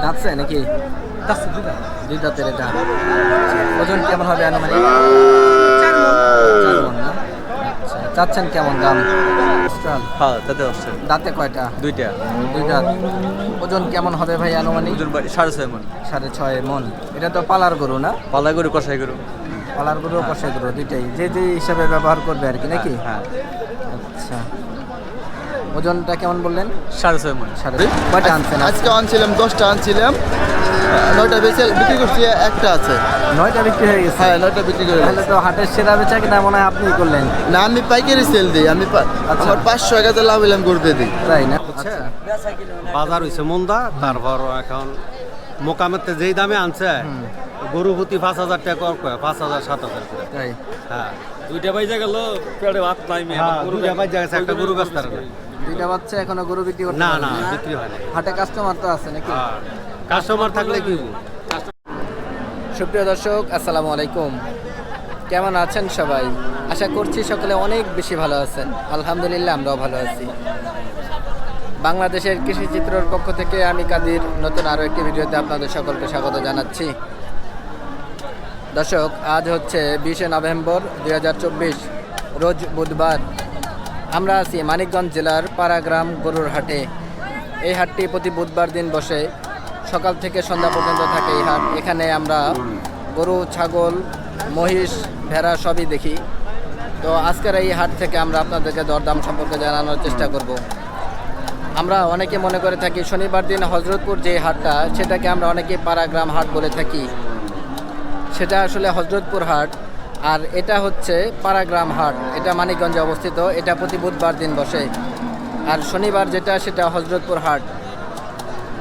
দাঁতছে নাকি? দুই দাঁতের এটা। ওজন কেমন হবে আনুমানিক? 4 মণ না? আচ্ছা, চাচ্ছেন কেমন দাম? হ্যাঁ তাতে আসছে দাঁতে কয়টা? দুইটা। দুই দাঁত। ওজন কেমন হবে ভাই আনুমানিক? ওজন 6.5 মণ। 6.5 মণ। এটা তো পালার গরু না? পালা গরু কষাই গরু। পালার গরু কষাই গরু দুইটাই, যে যে হিসাবে ব্যবহার করবে আর কি নাকি? হ্যাঁ। আচ্ছা, ওজনটা কেমন বললেন? 6.5 মণ। কয়টা আনছেন? আজকে আনছিলাম 10টা আনছিলাম, 9টা বেচে বিক্রি করছি, একটা আছে। 9টা বিক্রি হয়ে গেছে? হ্যাঁ 9টা বিক্রি করে তাহলে তো হাটের সেরা বেচা কিনা মনে হয় আপনিই করলেন। না, আমি পাইকারি সেল দিই। আমি আমার 500 টাকাতে লাভ হইলাম গরুতে দিই। তাই না? বাজার হয়েছে মন্দা, তারপর এখন মোকামেতে যেই দামে আনছে গরু প্রতি 5,000 টাকা কয়, 5,000 7,000 করে। তাই? হ্যাঁ দুইটা বাইজা গেল পেটে ভাত নাই মে দুইটা বাজ জায়গা একটা গরু ব্যস্ত না। দুইটা বাচ্চা এখনো গরু বিক্রি করতে না পারেন না না? বিক্রি হয় না। হাটে কাস্টমার তো আছে নাকি? কাস্টমার থাকলে কি সুপ্রিয় দর্শক, আসসালামু আলাইকুম। কেমন আছেন সবাই? আশা করছি সকলে অনেক বেশি ভালো আছেন। আলহামদুলিল্লাহ, আমরাও ভালো আছি। বাংলাদেশের কৃষি চিত্রর পক্ষ থেকে আমি কাদির নতুন আরও একটি ভিডিওতে আপনাদের সকলকে স্বাগত জানাচ্ছি। দর্শক, আজ হচ্ছে 20শে নভেম্বর 2024, রোজ বুধবার। আমরা আছি মানিকগঞ্জ জেলার পাড়াগ্রাম গরুর হাটে। এই হাটটি প্রতি বুধবার দিন বসে, সকাল থেকে সন্ধ্যা পর্যন্ত থাকে এই হাট। এখানে আমরা গরু, ছাগল, মহিষ, ভেড়া সবই দেখি। তো আজকের এই হাট থেকে আমরা আপনাদেরকে দরদাম সম্পর্কে জানানোর চেষ্টা করব। আমরা অনেকে মনে করে থাকি শনিবার দিন হজরতপুর যে হাটটা, সেটাকে আমরা অনেকে পাড়াগ্রাম হাট বলে থাকি। সেটা আসলে হজরতপুর হাট, আর এটা হচ্ছে পাড়াগ্রাম হাট। এটা মানিকগঞ্জে অবস্থিত। এটা প্রতি বুধবার দিন বসে। আর শনিবার যেটা, সেটা হজরতপুর হাট।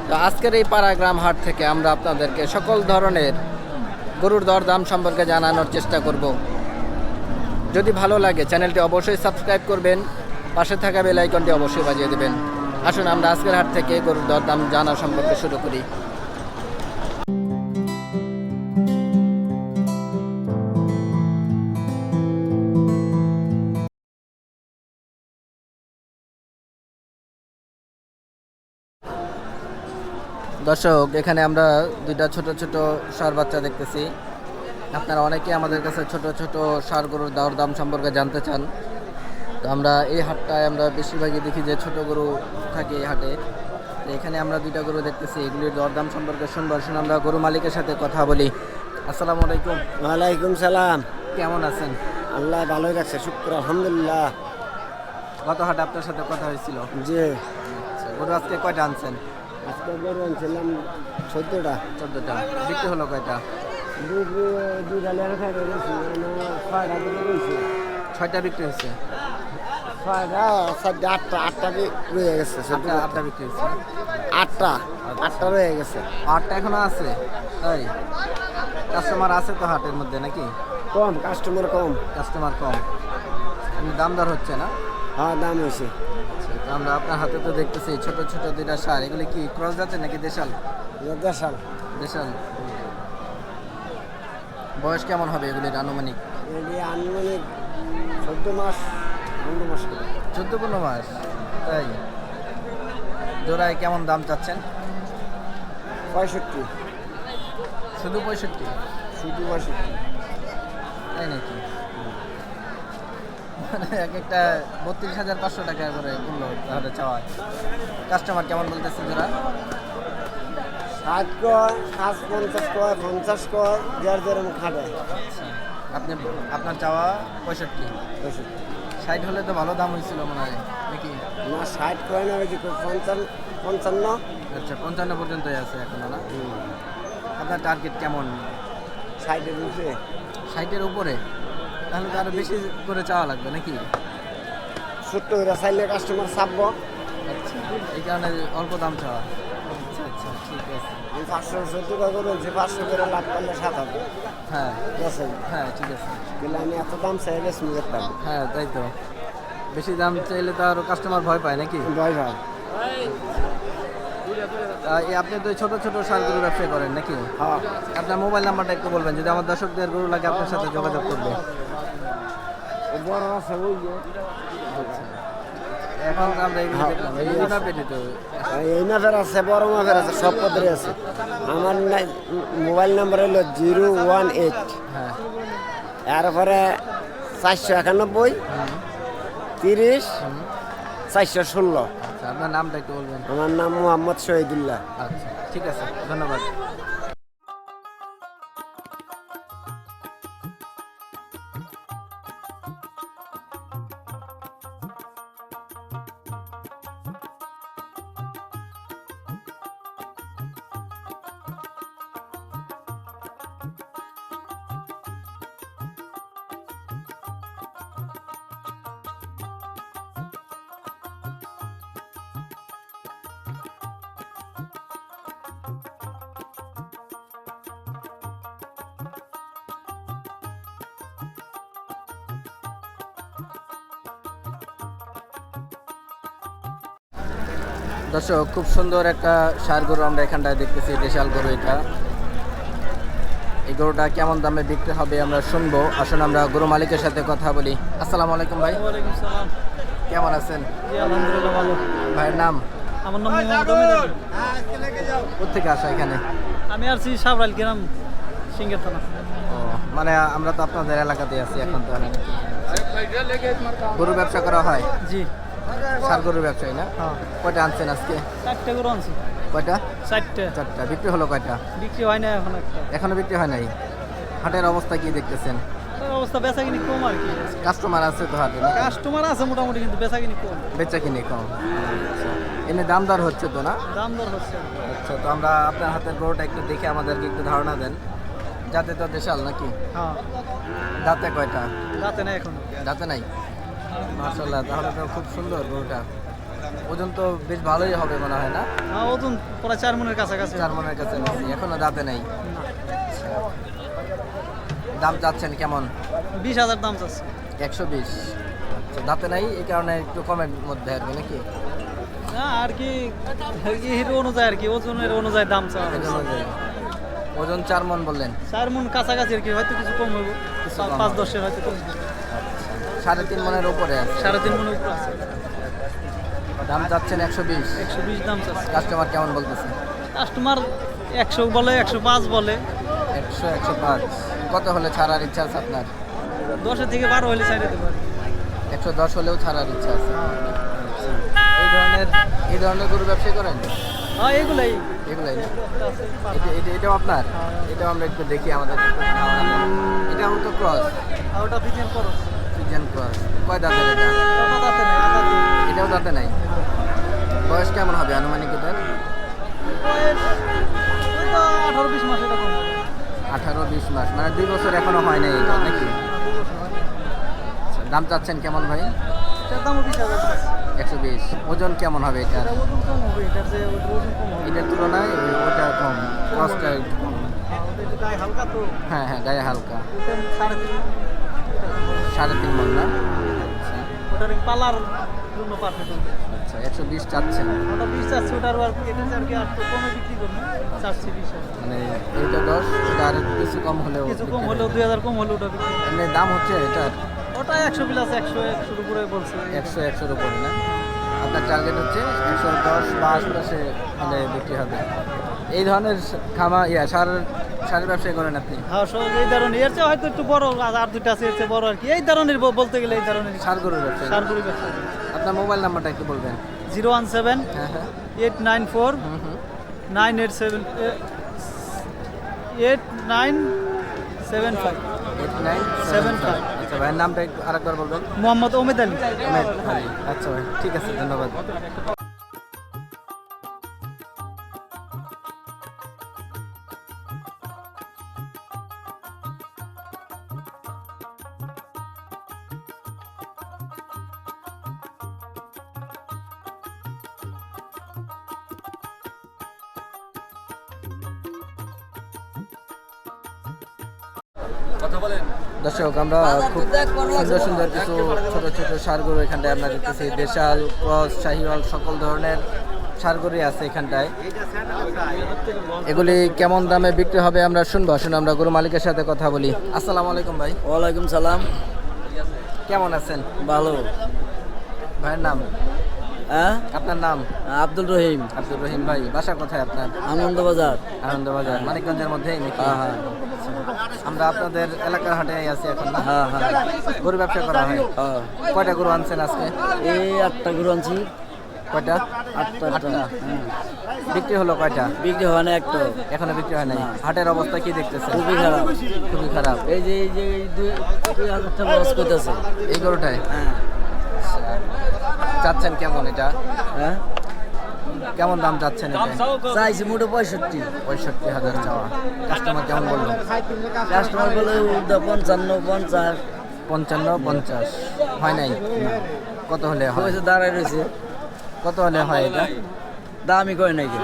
তো আজকের এই পাড়াগ্রাম হাট থেকে আমরা আপনাদেরকে সকল ধরনের গরুর দরদাম সম্পর্কে জানানোর চেষ্টা করব। যদি ভালো লাগে চ্যানেলটি অবশ্যই সাবস্ক্রাইব করবেন, পাশে থাকা বেল আইকনটি অবশ্যই বাজিয়ে দেবেন। আসুন আমরা আজকের হাট থেকে গরুর দরদাম জানা সম্পর্কে শুরু করি। দর্শক, এখানে আমরা দুইটা ছোট ছোট ষাঁড় বাচ্চা দেখতেছি। আপনারা অনেকে আমাদের কাছে ছোট ছোট ষাঁড় গরুর দরদাম সম্পর্কে জানতে চান। তো আমরা এই হাটটায় আমরা বেশিরভাগই দেখি যে ছোট গরু থাকে এই হাটে। তো এখানে আমরা দুইটা গরু দেখতেছি, এগুলির দরদাম সম্পর্কে শুনবো। আসুন আমরা গরু মালিকের সাথে কথা বলি। আসসালামু আলাইকুম। ওয়ালাইকুম সালাম। কেমন আছেন? আল্লাহ ভালোই রাখছে, শুক্র আলহামদুলিল্লাহ। গত হাটে আপনার সাথে কথা হয়েছিল। জি, আচ্ছা, গরু আজকে কয়টা আনছেন? আজকে গরু আনছিলাম 14টা। 14টা। বিক্রি হলো কয়টা? দুইটা লেখা খাই গেছি, 6টা দিকে গেছি। 6টা বিক্রি হয়েছে। 6টা 8টা রয়ে গেছে। 8টা বিক্রি হয়েছে। 8টা রয়ে গেছে। 8টা এখনো আছে? তাই? কাস্টমার আছে তো হাটের মধ্যে নাকি? কম কাস্টমার, কম কাস্টমার কম। এমনি দাম দর হচ্ছে না? হ্যাঁ দাম হয়েছে। তো আমরা আপনার হাতে তো দেখতেছি ছোট ছোট দুইটা ষাঁড়। এগুলি কি ক্রস জাতের নাকি দেশাল? দেশাল। দেশাল। বয়স কেমন হবে এগুলির আনুমানিক? এটি আনুমানিক 14 মাস 15 মাস করে। 14-15 মাস। তাই? জোড়ায় কেমন দাম চাচ্ছেন? 65। শুধু 65? শুধু 65। তাই নাকি? মানে এক একটা 32,500 টাকা করে কিনলো তাহলে চাওয়ায়। কাস্টমার কেমন বলতেছে জোড়া? 60 কয়, 50 কয়, 50 কয়, যার যেরকম খাবে। আচ্ছা, আপনি আপনার চাওয়া 65? 60 হলে তো ভালো দাম হয়েছিল মনে হয় নাকি? না 60 কয় না, ওই যে 55। আচ্ছা, 55 পর্যন্তই আছে এখনো না? আপনার টার্গেট কেমন? 60-এর উপরে। 60-এর উপরে? তাহলে তো আরো বেশি করে চাওয়া লাগবে নাকি? ছোট্ট করে চাইলে কাস্টমার ছাপবো। আচ্ছা, এই কারণে অল্প দাম চাওয়া। আচ্ছা আচ্ছা, ঠিক আছে। আমি 570 টাকা করে বলছি, 500 করে লাভ করলে 7 হবে। হ্যাঁ বসে হ্যাঁ, ঠিক আছে। তাহলে আমি এত দাম চাই গেছি মুখের। হ্যাঁ, তাই তো। বেশি দাম চাইলে তো আরো কাস্টমার ভয় পায় নাকি? ভাই ভাই। আপনি তো ছোট ছোট ষাঁড় ব্যবসা করেন নাকি? হ্যাঁ। আপনার মোবাইল নাম্বারটা একটু বলবেন, যদি আমার দর্শকদের গরু লাগে আপনার সাথে যোগাযোগ করবে। বড় আছে ওই যে। আচ্ছা, এখন তো আমরা এগুলো দেখলাম এই না পেটি তো এই মাফের আছে বড় মাফের আছে সব পদের আছে আমার মোবাইল নাম্বার হলো 018 হ্যাঁ এরপরে 491 30 416। আচ্ছা আপনার নামটা একটু বলবেন। আমার নাম মোহাম্মদ শহীদুল্লাহ। আচ্ছা ঠিক আছে ধন্যবাদ। দর্শক খুব সুন্দর একটা ষাঁড় গরু আমরা এখানটায় দেখতেছি, দেশাল গরু এটা। এই গরুটা কেমন দামে বিক্রি হবে আমরা শুনবো। আসুন আমরা গরু মালিকের সাথে কথা বলি। আসসালামু আলাইকুম ভাই। ওয়ালাইকুম সালাম। কেমন আছেন? জি আলহামদুলিল্লাহ ভালো। ভাইয়ের নাম? আমার নাম মোহাম্মদ অমিত আলী। কোথেকে আসা এখানে? আমি আসছি সাবরাইল গ্রাম, সিঙ্গের থানা। ও মানে আমরা তো আপনাদের এলাকাতে আছি এখন তো। গরু ব্যবসা করা হয়? জি ষাঁড় গরুর ব্যবসায়ী না? হ্যাঁ। কয়টা আনছেন আজকে? 4টে গরু আনছি। কয়টা? 4টে। 4টা। বিক্রি হলো কয়টা? বিক্রি হয় না এখন একটা। এখনো বিক্রি হয় নাই? হাটের অবস্থা কি দেখতেছেন? তার অবস্থা বেচা কিনি কম আর কি। কাস্টমার আছে তো হাটে নাকি? কাস্টমার আছে মোটামুটি, কিন্তু বেচা কিনি কম। বেচা কিনে কম। এনে দাম দর হচ্ছে তো না? দাম দর হচ্ছে। আচ্ছা তো আমরা আপনার হাতের গরুটা একটু দেখে আমাদেরকে একটু ধারণা দেন। যাতে তো দেশাল নাকি? হ্যাঁ দাঁতে কয়টা? রাতে না এখন। দাঁতে নাই? মাশাআল্লাহ, তাহলে তো খুব সুন্দর গরুটা। ওজন তো বেশ ভালোই হবে মনে হয় না? হ্যাঁ ওজন প্রায় 4 মনের কাছাকাছি। 4 মনের কাছে বেশি। এখনো দাঁতে নাই? না। দাম চাচ্ছেন কেমন? 20,000 দাম চাচ্ছে। 120। আচ্ছা দাঁতে নাই এই কারণে একটু কমের মধ্যে আর কি নাকি? না আর কি হিরো অনুযায়ী আর কি, ওজনের অনুযায়ী দাম চাওয়া এই হচ্ছে। অনুযায়ী। ওজন 4 মন বললেন? 4 মন কাছাকাছি আর কি, হয়তো কিছু কম হইব। কিছু কম 5-10 হয়তো কম। 3.5 মনের উপরে আছে। 3.5 মনের উপর আছে। দাম চাচ্ছেন 120। 120 দাম চাচ্ছে। কাস্টমার কেমন বলতেছে? কাস্টমার 100 বলে, 105 বলে। 100 105। কত হলে ছাড়ার ইচ্ছা আছে আপনার? 10 থেকে 12 হলে ছাড়ে দেবো। 110 হলেও ছাড়ার ইচ্ছা আছে। এই ধরনের গরু ব্যবসা করেন? হ্যাঁ এগুলাই। এগুলাই না? এটাও আপনার? এটাও আমরা একটু দেখি, আমাদের একটু ধারণা দেন। এটাও তো ক্রস? আর ওটা বিজ্ঞান করো। Friesian cross. কয় দাঁতের এটা? ওটা দাঁতে নাই, ওটা দাঁতে নাই। এটাও দাঁতে নাই? বয়স কেমন হবে আনুমানিক এটার? বয়স হয়তো 18-20 মাস এরকম। 18-20 মাস, মানে 2 বছর এখনো হয় নাই এটা নাকি? আচ্ছা, দাম চাচ্ছেন কেমন ভাই? এটার দামও 20,000 আছে। 120। ওজন কেমন হবে এটার? এটা ওজন কম হবে, এটার যে ওজন কম হবে। এটার তুলনায় ওটা কম, ক্রসটা একটু কম। ওটা একটু গায়ে হালকা তো। হ্যাঁ হ্যাঁ, গায়ে হালকা। ওটা 3.5। 3.5 মন না? ওটার পালার জন্য পারফেক্ট হবে। আচ্ছা 120 চাচ্ছেন? ওটা 20 চাচ্ছে, ওটার আর কি এটা আর কি আর তো কমে বিক্রি করবে। চাচ্ছে 20,000। মানে এইটা 10, এটা আর কিছু কম হলেও কিছু কম বিক্রি হলেও হবে। 2,000 কম হলেও ওটা বিক্রি হবে। এমনি দাম হচ্ছে এটার? ওটা 100 প্লাস 100-100 উপরে বলছে। 100-100-র উপরে না? আপনার টার্গেট হচ্ছে 110 বা আশপাশে হলে বিক্রি হবে। এই ধরনের সারের ব্যবসায় করেন আপনি? হ্যাঁ সব এই ধরনের, এর চেয়ে হয়তো একটু বড় আর দুইটা আছে এর চেয়ে বড় আর কি, এই ধরনের বলতে গেলে এই ধরনের সার গরুর ব্যবসা? সারগুলি ব্যবসা। আপনার মোবাইল নাম্বারটা একটু বলবেন। 017 হ্যাঁ হ্যাঁ 894 হুম 987 8975। 8975। আচ্ছা ভাইয়ের নামটা একটু আরেকবার বলবেন। মোহাম্মদ অমিত আলী। অমিত আলী। আচ্ছা ভাই ঠিক আছে, ধন্যবাদ। দর্শক আমরা খুব সুন্দর সুন্দর কিছু ছোট ছোট ষাঁড় গরু এখানটায় আমরা দেখতেছি। দেশাল, ক্রস, শাহিওয়াল সকল ধরনের ষাঁড় গরুই আছে এখানটায়। এগুলি কেমন দামে বিক্রি হবে আমরা শুনবো। আসুন আমরা গরু মালিকের সাথে কথা বলি। আসসালামু আলাইকুম ভাই। ওয়ালাইকুম সালাম। কেমন আছেন? ভালো। ভাইয়ের নাম? হ্যাঁ আপনার নাম? আব্দুল রহিম, আব্দুর রহিম ভাই। বাসা কোথায় আপনার? আনন্দবাজার। আনন্দবাজার, মানিকগঞ্জের মধ্যেই নাকি? হ্যাঁ হ্যাঁ আমরা আপনাদের এলাকার হাটে আছি এখন না? হ্যাঁ হ্যাঁ গরু ব্যবসা করা হয়। হ্যাঁ। কয়টা গরু আনছেন আজকে? এই 8টা গরু আনছি। কয়টা? 8টা। আটটা। হ্যাঁ। বিক্রি হলো কয়টা? বিক্রি হয় না একটা, এখনো বিক্রি হয় নাই। হাটের অবস্থা কি দেখতেছেন? খুবই খারাপ। খুবই খারাপ। এই যে এই 2,000 টাকা লস করতেছে। এই গরুটায় হ্যাঁ চাচ্ছেন কেমন এটা? হ্যাঁ কেমন দাম চাচ্ছেন এটা? চাইছি মোটে 65। 65,000 চাওয়া। কাস্টমার কেমন বললো? কাস্টমার বলে 55, 50। 55, 50 হয় নাই? কত হলে হয়? হয়েছে দাঁড়ায় রয়েছে, কত হলে হয় এটা? দামই করে নাই কেউ।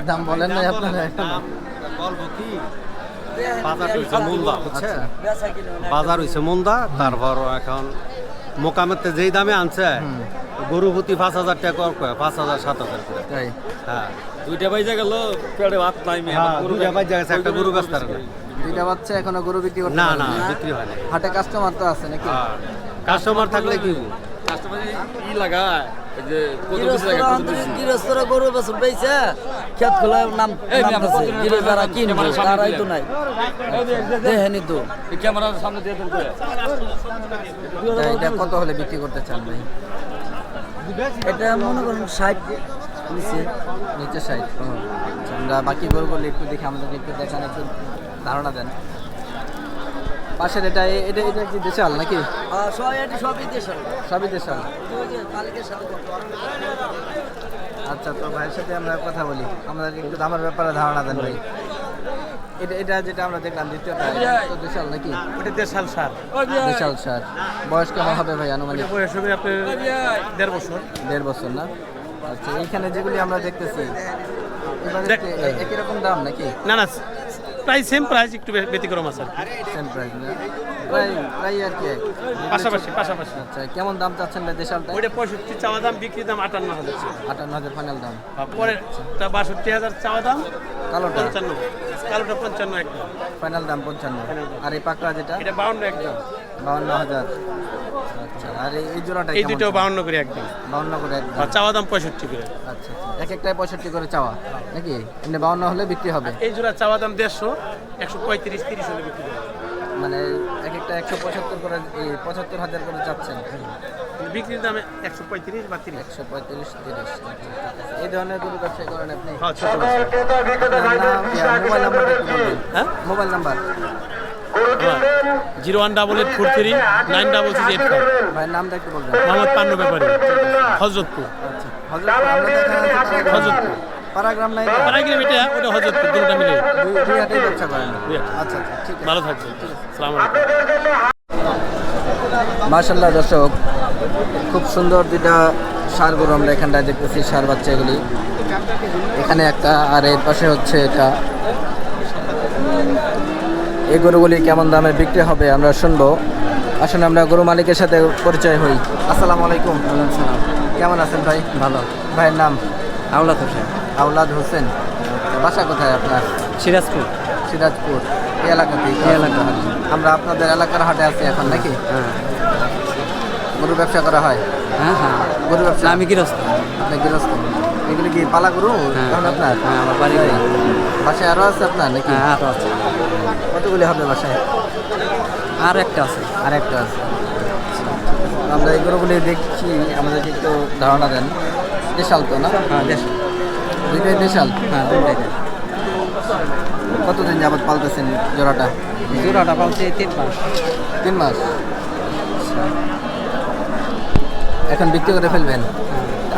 দাম বলেন নাই আপনারা এখনো? বলবো কি বাজার হইছে মন্দা, বুঝছেন? আচ্ছা। বেচা কিনে হয় না। বাজার হইছে মন্দা, তারপর এখন মোকামেতে যেই দামে আনছে গরু প্রতি 5,000 টাকা কয়, 5,000 7,000 করে। তাই? হ্যাঁ দুইটা বাইজা গেল পেটে ভাত নাই মেয়ে হ্যাঁ, দুইটা বাজ জায়গা একটা গরু ব্যস্ত না। দুইটা বাচ্চা এখনো গরু বিক্রি করতে না পারেন না নাই? বিক্রি হয় না। হাটে কাস্টমার তো আছে নাকি? কাস্টমার থাকলে কি কাস্টমার ই লাগায় এই যে কত বেশি লাগে কত বেশি গৃহস্থরা গরু বেচুন পেয়েছে, খেত খোলা নামতেছে, গৃহ যারা কিনবে তারাই তো নাই, দেখেনি তো। এই ক্যামেরার সামনে দিয়ে দেন করে তা এটা কত হলে বিক্রি করতে চান ভাই? এটা মনে করুন 60 নিচে। নিচে 60। আচ্ছা, আমরা বাকি গরুগুলো একটু দেখি, আমাদেরকে একটু দেখান, একটু ধারণা দেন। পাশের এটা এটা এটা কি দেশাল নাকি? সবই দেশাল। সবই দেশাল। ওই যে মালিকের সাথে কথা। আচ্ছা, তো ভাইয়ের সাথে আমরা কথা বলি, আমাদেরকে একটু দামের ব্যাপারে ধারণা দেন ভাই। এটা এটা যেটা আমরা দেখলাম দ্বিতীয়টা, এটা তো দেশাল নাকি? ওটা দেশাল সার। দেশাল সার। বয়স কেমন হবে ভাই আনুমানিক? বয়স হবে আপনার 1.5 বছর। 1.5 বছর না? আচ্ছা, এইখানে যেগুলি আমরা দেখতেছি এবারে একই রকম দাম নাকি? না না, প্রায় সেম প্রাইস, একটু ব্যতিক্রম আছে। সেম প্রাইস না? প্রায় প্রায় আর কি এক। পাশাপাশি। আচ্ছা, কেমন দাম চাচ্ছেন ভাই দেশালটা? ওইটা 65 চাওয়া দাম, বিক্রি দাম 58,000। 58,000 ফাইনাল দাম। পরের 62,000 চাওয়া দাম, কালোটা 55। কালোটা 55 একদম। ফাইনাল দাম 55। আর এই পাকড়া যেটা? এটা 52 একদম। 52,000। আচ্ছা, আর এই জোড়াটা এই কেমন? দুটো 52 করে একদম। 52 করে একদম। আর চাওয়া দাম 65 করে। আচ্ছা, এক একটাই 65 করে চাওয়া নাকি? এমনি 52 হলে বিক্রি হবে? এই জোড়া চাওয়া দাম 150, 135, 30 হলে বিক্রি হবে। মানে এক একটা 175 করে, এই 75,000 করে চাচ্ছেন? বিক্রির দামে 135 বা 30। 135, 30। এই ধরনের গরু ব্যবসা করেন আপনি? হ্যাঁ, ছোট বড়। আপনার নাম, মোবাইল নাম্বারটা একটু বলবেন। হ্যাঁ? Mobile number? 018896685। ভাইয়ের নামটা একটু বলবেন। মোহাম্মদ পান্নু ব্যাপারী, হযরতপুর। আচ্ছা, হযরতপুর। আমরা দেখানো হচ্ছে হযরতপুর। পারাগ্রাম নাই? পাড়াগ্রাম এটা, ওটা হযরতপুর, দুটোটা মিলে। দুই হাটেই ব্যবসা করেন? দুই হাটে। আচ্ছা আচ্ছা, ঠিক আছে। ভালো থাকবেন। আসসালামু আলাইকুম। মাশাআল্লাহ দর্শক, খুব সুন্দর দুইটা ষাঁড় গরু আমরা এখানটায় দেখতেছি, ষাঁড় বাচ্চা এগুলি। এখানে একটা, আর এর পাশে হচ্ছে এটা। এই গরুগুলি কেমন দামে বিক্রি হবে আমরা শুনবো। আসলে আমরা গরু মালিকের সাথে পরিচয় হই। আসসালামু আলাইকুম। কেমন আছেন ভাই? ভালো। ভাইয়ের নাম? আওলাদ হোসেন, আওলাদ হোসেন। বাসা কোথায় আপনার? সিরাজপুর। সিরাজপুর। এই এলাকাতেই? এই এলাকা। আমরা আপনাদের এলাকার হাটে আছি এখন নাকি? হ্যাঁ গরু ব্যবসা করা হয়? হ্যাঁ হ্যাঁ। গরু ব্যবসা? আমি গৃহস্থ। আপনি গৃহস্থ? এগুলি কি পালা গরু? হ্যাঁ। এখন আপনার? হ্যাঁ, আমার বাড়ি। বাসায় আরও আছে আপনার নাকি? হ্যাঁ আরো আছে, কতগুলি হবে বাসায়? আর একটা আছে। আর একটা আছে। আমরা এই গরুগুলি দেখছি, আমাদেরকে একটু ধারণা দেন। দেশাল তো না? হ্যাঁ দেশ। দুইটাই দেশাল? হ্যাঁ দুইটাই। কতদিন যাবত পালতেছেন জোড়াটা? জোড়াটা পালছে 3 মাস। 3 মাস। এখন বিক্রি করে ফেলবেন?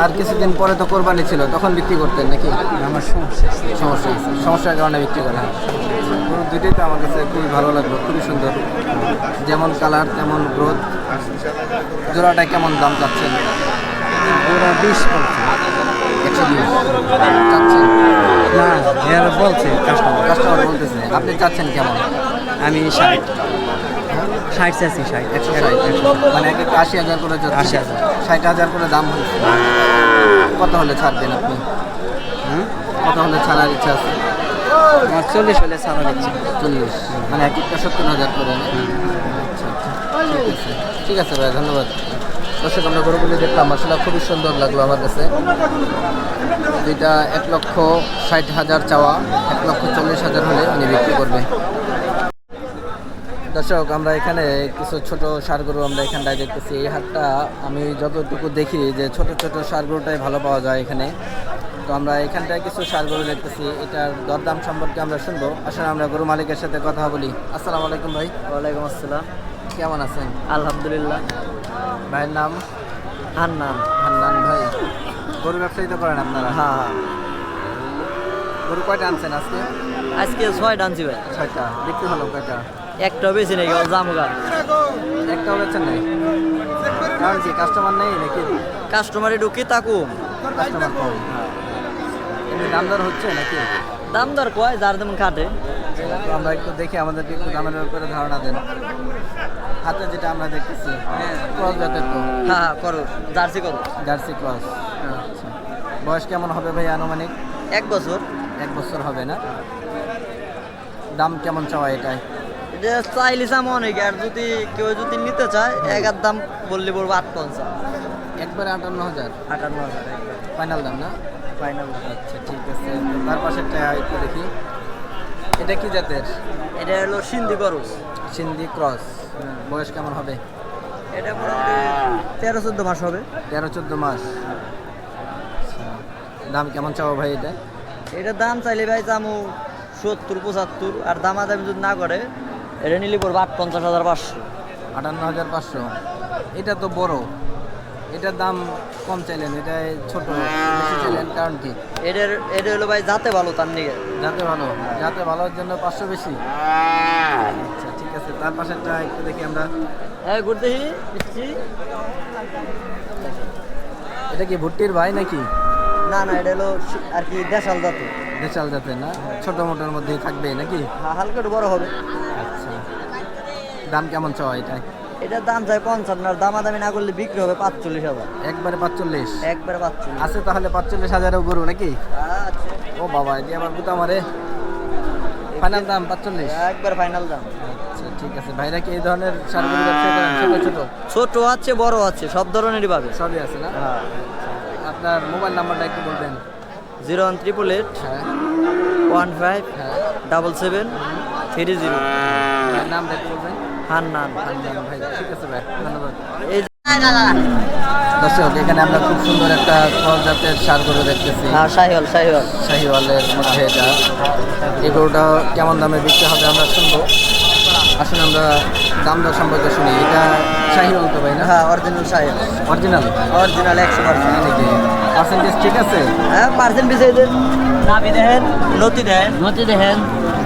আর কিছুদিন পরে তো কোরবানি ছিল, তখন বিক্রি করতেন নাকি? আমার সমস্যা আছে। সমস্যা আছে, সমস্যার কারণে বিক্রি করেন। গরু দুইটাই তো আমার কাছে খুবই ভালো লাগলো, খুবই সুন্দর, যেমন কালার তেমন গ্রোথ। জোড়াটা কেমন দাম চাচ্ছেন? জোড়া 20 বলছে। 120 চাচ্ছেন? না এরা বলছে কাস্টমার। কাস্টমার বলতেছে, আপনি চাচ্ছেন কেমন? আমি 60 চাইছি। 160। মানে এক একটা 80,000 করে যাচ্ছে? 80,000। 60,000 করে দাম হয়েছে। কত হলে ছাড়বেন আপনি? কত হলে ছাড়ার ইচ্ছা আছে? আমার 40 হলে ছাড়া দিচ্ছে। 40, মানে এক একটা 70,000 করে না? আচ্ছা আচ্ছা, ঠিক আছে, ঠিক আছে ভাই, ধন্যবাদ। দর্শক আমরা গরুগুলি দেখলাম, আসলে খুবই সুন্দর লাগলো আমার কাছে। দুইটা 1,60,000 চাওয়া, 1,40,000 হলে উনি বিক্রি করবে। দর্শক আমরা এখানে কিছু ছোট ষাঁড় গরু আমরা এখানটায় দেখতেছি। এই হাটটা আমি যতটুকু দেখি যে ছোট ছোট ষাঁড় গরুটাই ভালো পাওয়া যায় এখানে। তো আমরা এখানটায় কিছু ষাঁড় গরু দেখতেছি, এটার দরদাম সম্পর্কে আমরা শুনবো। আসলে আমরা গরু মালিকের সাথে কথা বলি। আসসালামু আলাইকুম ভাই। ওয়ালাইকুম আসসালাম। কেমন আছেন? আলহামদুলিল্লাহ। ভাইয়ের নাম? হান্নান। হান্নান ভাই। গরু ব্যবসায়ী তো করেন আপনারা? হ্যাঁ, গরু কয়টা আনছেন আজকে? আজকে 6 আনছি ভাই। 6টা। বিক্রি হলো কয়টা? একটা বেশি নাকি জামগা। একটাও বেচেন নাই? কারণ কি কাস্টমার নেই নাকি? কাস্টমারে ঢুকি তাকুম। কাস্টমার কম? এমনি দাম দর হচ্ছে নাকি? দাম দর কয় যার যেমন খাটে। তো আমরা একটু দেখি, আমাদেরকে একটু দামের ব্যাপারে ধারণা দেন। হাতে যেটা আমরা দেখতেছি ক্রস জাতের তো? হ্যাঁ, করো জার্সি করো। Jersey cross. আচ্ছা, বয়স কেমন হবে ভাই আনুমানিক? 1 বছর। 1 বছর হবে না? দাম কেমন চাওয়া এটাই? এটা চাইলে চাম অনেক, আর যদি কেউ যদি নিতে চায় একার দাম বললে বলবো 58। একবারে 58,000? 58,000 ফাইনাল দাম না? ফাইনাল। আচ্ছা ঠিক আছে। তার পাশেরটা একটু দেখি। এটা কি জাতের? এটা হলো সিন্ধি করো। সিন্ধি ক্রস। বয়স কেমন হবে? এটা মোটামুটি 13-14 মাস হবে। 13-14 মাস। আচ্ছা, দাম কেমন চাও ভাই এটা? এটার দাম চাইলে ভাই চামু 70-75, আর দামাদামি যদি না করে এটা নিলে পড়বে 58,500। 58,500। এটা তো বড়, এটার দাম কম চাইলেন, এটা ছোট বেশি চাইলেন কারণ কি? এটা হলো ভাই যাতে ভালো তার নিকে। যাতে ভালো, যাতে ভালোর জন্য 500 বেশি। আচ্ছা ঠিক আছে। তার পাশেরটা একটু দেখি আমরা। হ্যাঁ, ঘুরতে দিচ্ছি। এটা কি ভুট্টির ভাই নাকি? না না, এটা হলো আর কি দেশাল জাতে। দেশাল জাতের না? ছোট মোটোর মধ্যেই থাকবে নাকি? হ্যাঁ, হালকা একটু বড় হবে। আচ্ছা, দাম কেমন চাওয়া এটা? এটার দাম চাই 55, আর দামাদামি না করলে বিক্রি হবে 45,000। একবারে 45? একবারে 45 আছে তাহলে 45,000 গরু নাকি? আচ্ছা, ও বাবা, এটি আবার গুতা মারে। ফাইনাল দাম 45? একবার ফাইনাল দাম। আচ্ছা ঠিক আছে। ভাইরা কি এই ধরনের ষাঁড় গরু ব্যবসা করেন? ছোট ছোট? ছোট আছে, বড় আছে, সব ধরনেরই পাবে। সবই আছে না? হ্যাঁ। আপনার মোবাইল নাম্বারটা একটু বলবেন। 01888 হ্যাঁ 15 হ্যাঁ। 7730। ভাইয়ের নামটা একটু বলবেন। হান্নান। হান্নান ভাই। ঠিক আছে ভাই, ধন্যবাদ। এই দর্শক এখানে আমরা খুব সুন্দর একটা ক্রস জাতের ষাঁড় গরু দেখতেছি। হ্যাঁ, শাহিওয়াল। শাহিওয়ালের মধ্যে এটা। এই গরুটা কেমন দামে বিক্রি হবে আমরা শুনবো। আসলে আমরা দাম দর সম্পর্কে শুনি। এটা শাহিওয়াল তো ভাই না? হ্যাঁ, অরিজিনাল শাহিওয়াল। অরিজিনাল? অরিজিনাল 100%। নাকি পার্সেন্টেজ ঠিক আছে? হ্যাঁ, পার্সেন্ট বিষয় দেন। নাভি দেখেন, নতি দেখেন,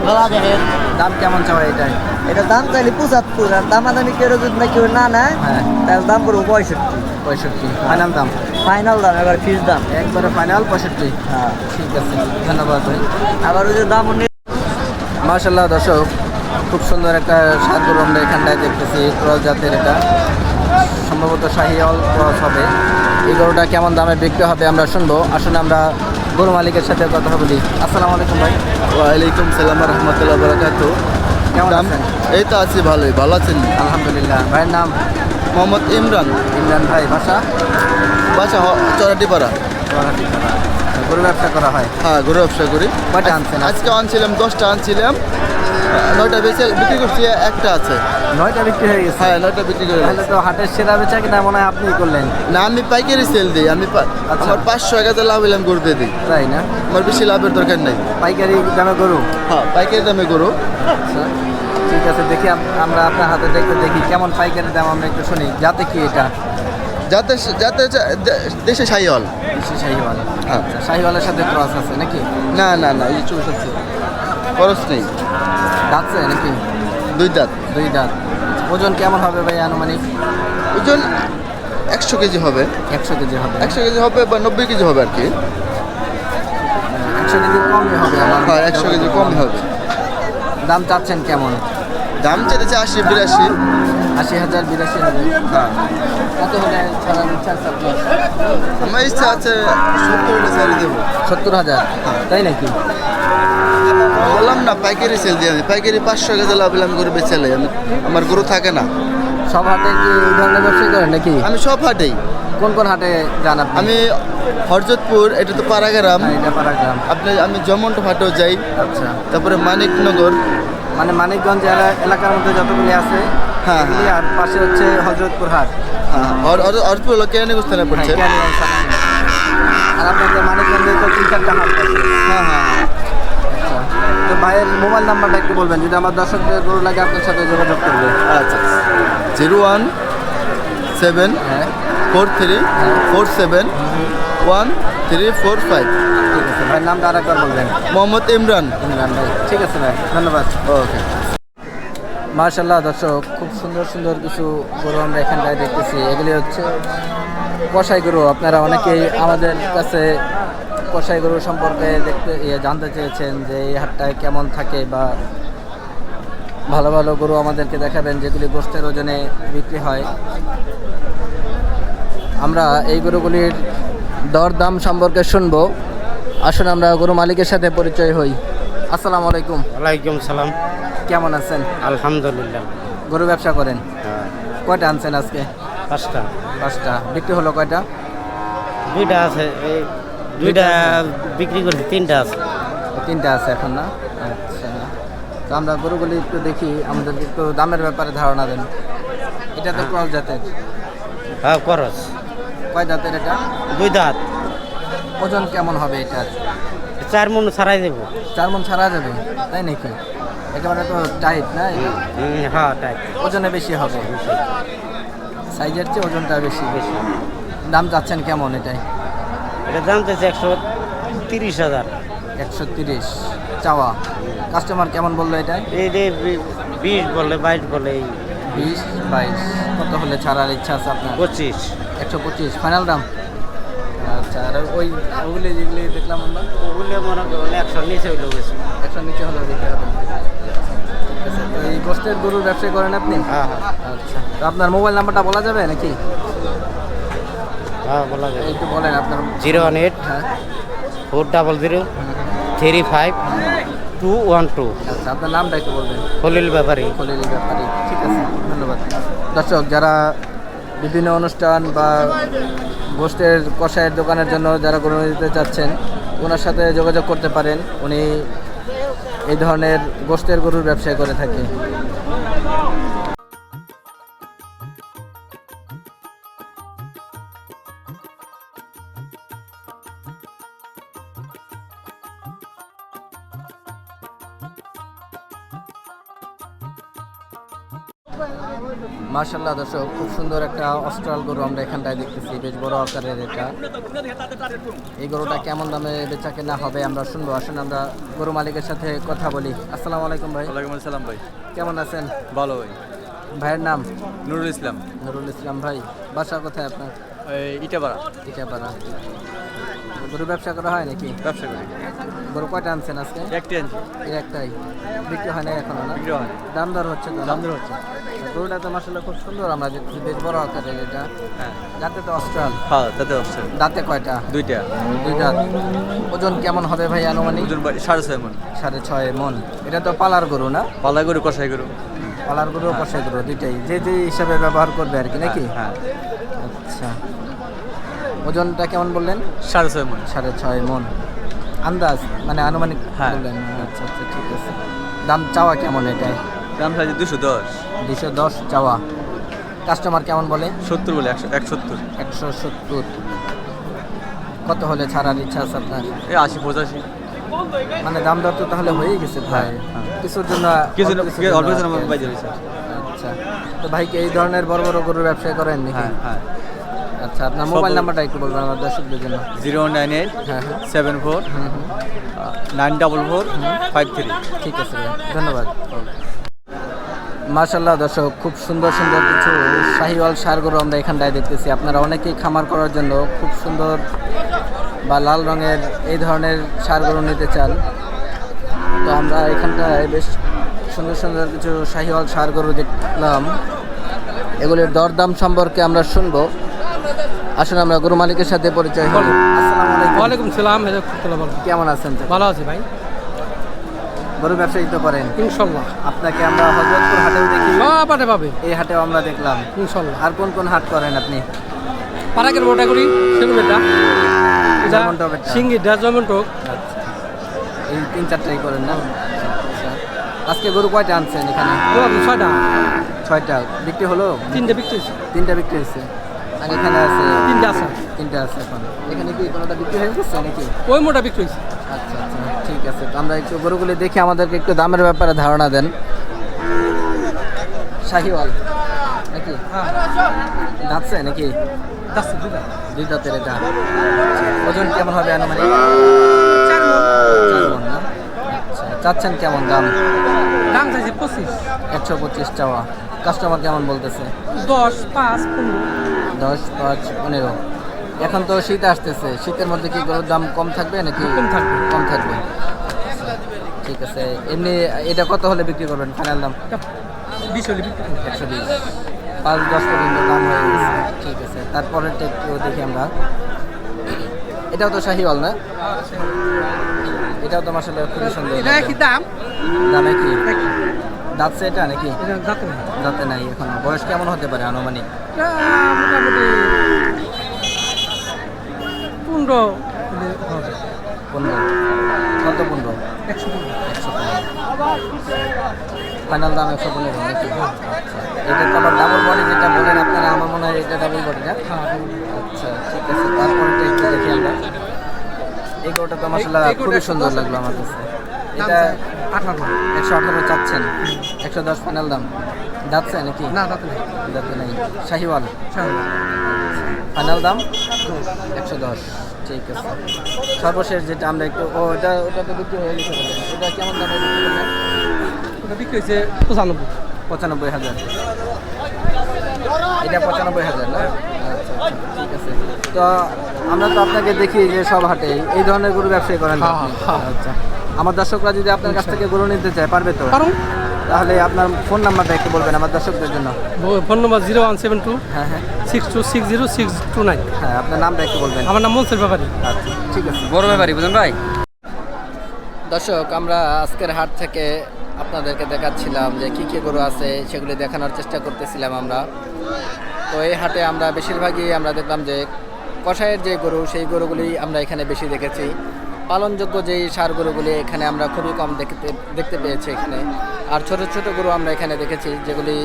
গলা দেখেন। দাম কেমন চাওয়া এটাই? এটা দাম চাইলে 75, আর দামাদামি কেউ যদি না কেউ না নেয় হ্যাঁ। তাহলে দাম পড়বো 65। 65 ফাইনাল দাম? ফাইনাল দাম, এবার ফিস দাম। একবারে ফাইনাল 65? হ্যাঁ, ঠিক আছে, ধন্যবাদ ভাই। আবার ওই যে দাম মাশাআল্লাহ দর্শক, খুব সুন্দর একটা ষাঁড় গরু আমরা এখানটায় দেখতেছি। ক্রস জাতের, এটা সম্ভবত শাহিওয়াল ক্রস হবে। এই গরুটা কেমন দামে বিক্রি হবে আমরা শুনবো। আসলে আমরা গরু মালিকের সাথে কথা বলি। আসসালামু আলাইকুম ভাই। ওয়ালাইকুম সালাম রহমতুল্লাহ বারাকাতু। কেমন দাম আছেন? এই তো আছি ভালোই, ভালো আছেন? আলহামদুলিল্লাহ। ভাইয়ের নাম? মোহাম্মদ ইমরান। ইমরান ভাই। বাসা? বাসা চরাটিপাড়া। গরু ব্যবসা করা হয়? হ্যাঁ, গরু ব্যবসা করি। কয়টা আনছেন? আজকে আনছিলাম 10টা আনছিলাম, 9টা বিক্রি করছি, একটা আছে। 9টা বিক্রি হয়ে গেছে? হ্যাঁ, 9টা বিক্রি করে তাহলে তো হাটের সেরা বেচা কিনা মনে হয় আপনি করলেন। না, আমি পাইকারি সেল দিই। আমি আচ্ছা। আমার 500-1000 লাভ হইলাম গরু দিয়ে দিই। তাই না? আমার বেশি লাভের দরকার নেই। পাইকারি দামে গরু? হ্যাঁ, পাইকারি দামে গরু। আচ্ছা ঠিক আছে। দেখি আমরা আপনার হাতে দেখি কেমন পাইকারি দাম আমরা একটু শুনি। যাতে কি এটা? যাতে যাতে দেশে শাহিওয়াল। বেশি শাহিওয়াল? হ্যাঁ। আচ্ছা, শাহিওয়ালের সাথে ক্রস আছে নাকি? না না না, এই 64 খরচ নেই। দাঁতছে নাকি? 2 দাঁত। 2 দাঁত। ওজন কেমন হবে ভাই আনুমানিক? ওজন 100 কেজি হবে। 100 কেজি হবে? 100 কেজি হবে বা 90 কেজি হবে আর কি। 100 কেজি কমই হবে আমার। হ্যাঁ, 100 কেজি কমই হবে। দাম চাচ্ছেন কেমন? দাম চেয়েছে 80-82। 80,000 82 হবে? হ্যাঁ, কত হলে ছাড়ার ইচ্ছা আছে আপনার? আমার ইচ্ছা আছে 70 হলে ছেড়ে দেবো। 70,000? তাই নাকি? বললাম না, পাইকারি সেল দিয়ে আমি। পাইকারি 500 কেজি লাভ হলে আমি গরু বেচে লাই। আমার গরু থাকে না। সব হাটে কি এই ধরনের ব্যবসা করেন নাকি? আমি সব হাটেই, কোন কোন হাটে যান আপনি? আমি হরজতপুর, এটা তো পাড়াগ্রাম, হ্যাঁ, এটা পাড়াগ্রাম। আমি জমন্ট হাটেও যাই, আচ্ছা, তারপরে মানিকনগর। মানে মানিকগঞ্জ এলাকার মধ্যে যতগুলি আছে হ্যাঁ, এগুলি, আর পাশে হচ্ছে হজরতপুর হাট। হ্যাঁ, হরজতপুর হলো কেরানীগঞ্জ থানায় পড়ছে। হ্যাঁ, কেরানীগঞ্জ থানায়। আর আপনাদের মানিকগঞ্জে তো 3-4টা হাট আছে। হ্যাঁ হ্যাঁ হ্যাঁ। আচ্ছা, তো ভাইয়ের মোবাইল নাম্বারটা একটু বলবেন, যদি আমার দর্শকদের গরু লাগে আপনার সাথে যোগাযোগ করবে। আচ্ছা, 0174471371345। ঠিক আছে, ভাইয়ের নামটা আরেকবার বলবেন। মোহাম্মদ ইমরান। ইমরান ভাই, ঠিক আছে ভাই, ধন্যবাদ। ওকে। মাশাআল্লাহ দর্শক, খুব সুন্দর সুন্দর কিছু গরু আমরা এখানটায় দেখতেছি। এগুলি হচ্ছে কসাই গরু। আপনারা অনেকেই আমাদের কাছে কসাই গরু সম্পর্কে জানতে চেয়েছেন যে এই হাটটায় কেমন থাকে, বা ভালো ভালো গরু আমাদেরকে দেখাবেন যেগুলি গোশতের ওজনে বিক্রি হয়। আমরা এই গরুগুলির দরদাম সম্পর্কে শুনবো। আসুন আমরা গরু মালিকের সাথে পরিচয় হই। আসসালামু আলাইকুম। ওয়ালাইকুম সালাম। কেমন আছেন? আলহামদুলিল্লাহ। গরু ব্যবসা করেন? হ্যাঁ, কয়টা আনছেন আজকে? 5টা। 5টা। বিক্রি হলো কয়টা? 2টা আছে, এই 2টা বিক্রি করছি, 3টা আছে। 3টা আছে এখন না? আচ্ছা, তো আমরা গরুগুলি একটু দেখি, আমাদেরকে একটু দামের ব্যাপারে ধারণা দেন। এটা তো ক্রস জাতের। হ্যাঁ, খরচ। কয় জাতের এটা? 2 দাঁত। ওজন কেমন হবে এটার? 4 মণ ছাড়াই দেব। 4 মণ ছাড়া যাবে, তাই নাকি? একেবারে তো টাইট না এটা? হ্যাঁ, তাই। ওজনে বেশি হবে, সাইজের চেয়ে ওজনটা বেশি। দাম চাচ্ছেন কেমন এটাই? এটা দাম চাইছে 130,000। 130 চাওয়া। কাস্টমার কেমন বললো এটা? এই যে 20 বলে, 22 বলে, এই 20-22। কত হলে ছাড়ার ইচ্ছা আছে আপনার? 25। 125 ফাইনাল দাম। আচ্ছা, আর ওগুলি যেগুলি দেখলাম আমরা, ওগুলো মনে করলে 100 নিচে হইলেও গেছে। 100 নিচে হলে দিতে হবে। ঠিক আছে, তো এই গোশতের গরুর ব্যবসা করেন আপনি? হ্যাঁ হ্যাঁ আচ্ছা, তো আপনার মোবাইল নাম্বারটা বলা যাবে নাকি? হ্যাঁ, বলা যায়। একটু বলেন আপনার। 018 হ্যাঁ, 400 35 212। আচ্ছা, আপনার নামটা একটু বলবেন। খলিল ব্যাপারী। খলিল ব্যাপারী, ঠিক আছে, ধন্যবাদ। দর্শক, যারা বিভিন্ন অনুষ্ঠান বা গোশতের কষায়ের দোকানের জন্য যারা গরু দিতে চাচ্ছেন, ওনার সাথে যোগাযোগ করতে পারেন। উনি এই ধরনের গোশতের গরুর ব্যবসা করে থাকে। মাশাআল্লাহ দর্শক, খুব সুন্দর একটা অস্ট্রাল গরু আমরা এখানটায় দেখতেছি, বেশ বড় আকারের এটা। এই গরুটা কেমন দামে বেচা কেনা হবে আমরা শুনবো। আসুন আমরা গরু মালিকের সাথে কথা বলি। আসসালামু আলাইকুম ভাই। ওয়ালাইকুম আসসালাম ভাই। কেমন আছেন? ভালো ভাই। ভাইয়ের নাম? নুরুল ইসলাম। নুরুল ইসলাম ভাই। বাসা কোথায় আপনার? ইটাপাড়া। ইটাপাড়া। গরু ব্যবসা করা হয় নাকি? ব্যবসা করি। গরু কয়টা আনছেন আজকে? একটি আনছি। এই একটাই। বিক্রি হয় না এখনো না? বিক্রি হয়। দাম দর হচ্ছে তো? দাম দর হচ্ছে। গরুটা তো মাশাআল্লাহ খুব সুন্দর, আমরা দেখছি বেশ বড় আকারের এটা। হ্যাঁ দাঁতে তো অস্ট্রাল। হ্যাঁ, তাতে হচ্ছে। দাঁতে কয়টা? 2টা। 2 দাঁত। ওজন কেমন হবে ভাই আনুমানিক? ওজন 6.5 মণ। 6.5 মণ। এটা তো পালার গরু না? পালা গরু, কষাই গরু। পালার গরু, কষাই গরু দুইটাই, যে যে হিসাবে ব্যবহার করবে আর কি, নাকি? হ্যাঁ। আচ্ছা, ওজনটা কেমন বললেন? 6.5 মণ। 6.5 মণ আন্দাজ, মানে আনুমানিক হ্যাঁ। বললেন? আচ্ছা আচ্ছা, ঠিক আছে। দাম চাওয়া কেমন এটাই? দাম চাইছে 210। 210 চাওয়া। কাস্টমার কেমন বলে? 70 বলে, 170। 170। কত হলে ছাড়ার ইচ্ছা আছে আপনার? এই 80-85। মানে দাম দর তো তাহলে হয়েই গেছে প্রায়। হ্যাঁ। কিছুর জন্য অল্প কিছু আমার বাইরে রয়েছে। আচ্ছা, তো ভাই কি এই ধরনের বড় বড় গরুর ব্যবসা করেন নাকি? হ্যাঁ হ্যাঁ। আচ্ছা, আপনার মোবাইল নাম্বারটা একটু বলবেন আমার দর্শকদের জন্য। 098 হ্যাঁ হ্যাঁ 74 944 53। ঠিক আছে ভাই, ধন্যবাদ। মাশাআল্লাহ দর্শক, খুব সুন্দর সুন্দর কিছু শাহিওয়াল ষাঁড় গরু আমরা এখানটায় দেখতেছি। আপনারা অনেকেই খামার করার জন্য খুব সুন্দর বা লাল রঙের এই ধরনের ষাঁড় গরু নিতে চান, তো আমরা এখানটায় বেশ সুন্দর সুন্দর কিছু শাহিওয়াল ষাঁড় গরু দেখলাম। এগুলির দরদাম সম্পর্কে আমরা শুনবো। আসলে আমরা গরু মালিকের সাথে পরিচয় হই। আসসালামু আলাইকুম। ওয়ালাইকুম সালাম। কেমন আছেন? ভালো আছি ভাই। গরু ব্যবসায়ী তো করেন ইনশাল্লাহ আপনাকে আমরা হযরতপুর হাটেও দেখি, সব হাটে পাবে এই হাটেও আমরা দেখলাম। ইনশাল্লাহ। আর কোন কোন হাট করেন আপনি? পারাকের মোটা করি সেগুলো এটা জয়মন্টপ একটা। সিঙ্গিটা জয়মন্টক আচ্ছা, এই 3-4টাই করেন না? আচ্ছা। আজকে গরু কয়টা আনছেন এখানে? 6টা 6টা বিক্রি হলো? 3টে বিক্রি হয়েছে 3টা বিক্রি হয়েছে। আর এখানে আছে 3টে আছে 3টা আছে এখন। এখানে কি কোনোটা বিক্রি হয়ে গেছে নাকি? ওই মোটা বিক্রি হয়েছে আচ্ছা আচ্ছা, ঠিক আছে। তো আমরা একটু গরুগুলি দেখে আমাদেরকে একটু দামের ব্যাপারে ধারণা দেন। শাহিওয়াল নাকি? যাচ্ছে নাকি? যাচ্ছে দুটা 2 দাঁতের এটা। ওজন কেমন হবে আনুমানিক? 4 মণ 4 মণ না? আচ্ছা, চাচ্ছেন কেমন দাম? দাম চাইছে 25 125 চাওয়া। কাস্টমার কেমন বলতেছে? 10 5 15 10, 5, 15। এখন তো শীত আসতেছে, শীতের মধ্যে কি গরুর দাম কম থাকবে নাকি? কম থাকবে। কম থাকবে। ঠিক আছে। এমনি এটা কত হলে বিক্রি করবেন ফাইনাল দাম? 20 হলে বিক্রি করবো। 120, 5-10 পর্যন্ত দাম হয়ে গেছে। ঠিক আছে, তারপরেরটা একটু দেখি আমরা। এটাও তো শাহিওয়াল না? এটাও তো আসলে খুবই সুন্দর। এটা কি দাম? দামে কি একই। দাঁতছে এটা নাকি? এটা যাতে না দাঁতে নাই এখন। বয়স কেমন হতে পারে আনুমানিক? এটা মোটামুটি 15 হলে হবে। 15। কত 15? 115 ফাইনাল দাম 115 নাকি? আচ্ছা, এটা তো আবার ডাবল বডি যেটা বলেন আপনারা, আমার মনে হয় এটা ডাবল বডি না? আচ্ছা, ঠিক আছে। তারপরে একটু দেখি আমরা। এই গরুটা তো মাশাআল্লাহ খুবই সুন্দর লাগলো আমার কাছে। এটা 18 118 চাচ্ছেন, 110 ফাইনাল দাম। যাচ্ছে নাকি? না যাতে না যাতে নাই। শাহিওয়াল ফাইনাল দাম 110। ঠিক আছে। সর্বশেষ যেটা আমরা একটু ওটা তো বিক্রি হয়ে গেছে বললেন। ওটা কেমন দামে বিক্রি করলেন? ওটা বিক্রি হয়েছে 95 95,000। এটা 95,000 না? আচ্ছা আচ্ছা, ঠিক আছে। তো আমরা তো আপনাকে দেখি যে সব হাটে এই ধরনের গরু ব্যবসায়ী করেন তো আপনি? আচ্ছা, আমার দর্শকরা যদি আপনার কাছ থেকে গরু নিতে চায় পারবে তো? পারুন। তাহলে আপনার ফোন নাম্বারটা একটু বলবেন আমার দর্শকদের জন্য। ফোন নম্বর 0172 হ্যাঁ হ্যাঁ 6260 629। হ্যাঁ, আপনার নামটা একটু বলবেন। আমার নাম মনসুর ব্যাপারী। আচ্ছা, ঠিক আছে। বড় ব্যাপারী বুঝলেন ভাই। দর্শক, আমরা আজকের হাট থেকে আপনাদেরকে দেখাচ্ছিলাম যে কী কী গরু আছে, সেগুলি দেখানোর চেষ্টা করতেছিলাম আমরা। তো এই হাটে আমরা বেশিরভাগই আমরা দেখলাম যে কষায়ের যে গরু, সেই গরুগুলি আমরা এখানে বেশি দেখেছি। পালনযোগ্য যেই সার গরুগুলি এখানে আমরা খুবই কম দেখতে পেয়েছি এখানে। আর ছোট ছোট গরু আমরা এখানে দেখেছি যেগুলি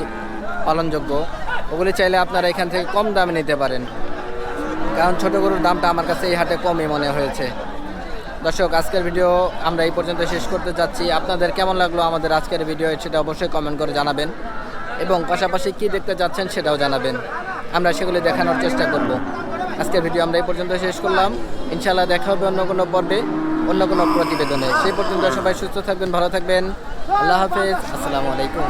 পালনযোগ্য, ওগুলি চাইলে আপনারা এখান থেকে কম দামে নিতে পারেন, কারণ ছোট গরুর দামটা আমার কাছে এই হাটে কমই মনে হয়েছে। দর্শক, আজকের ভিডিও আমরা এই পর্যন্ত শেষ করতে যাচ্ছি। আপনাদের কেমন লাগলো আমাদের আজকের ভিডিও সেটা অবশ্যই কমেন্ট করে জানাবেন, এবং পাশাপাশি কী দেখতে যাচ্ছেন সেটাও জানাবেন। আমরা সেগুলি দেখানোর চেষ্টা করব। আজকের ভিডিও আমরা এই পর্যন্ত শেষ করলাম। ইনশাআল্লাহ দেখা হবে অন্য কোনো পর্বে, অন্য কোনো প্রতিবেদনে। সেই পর্যন্ত সবাই সুস্থ থাকবেন, ভালো থাকবেন। আল্লাহ হাফেজ, আসসালামু আলাইকুম।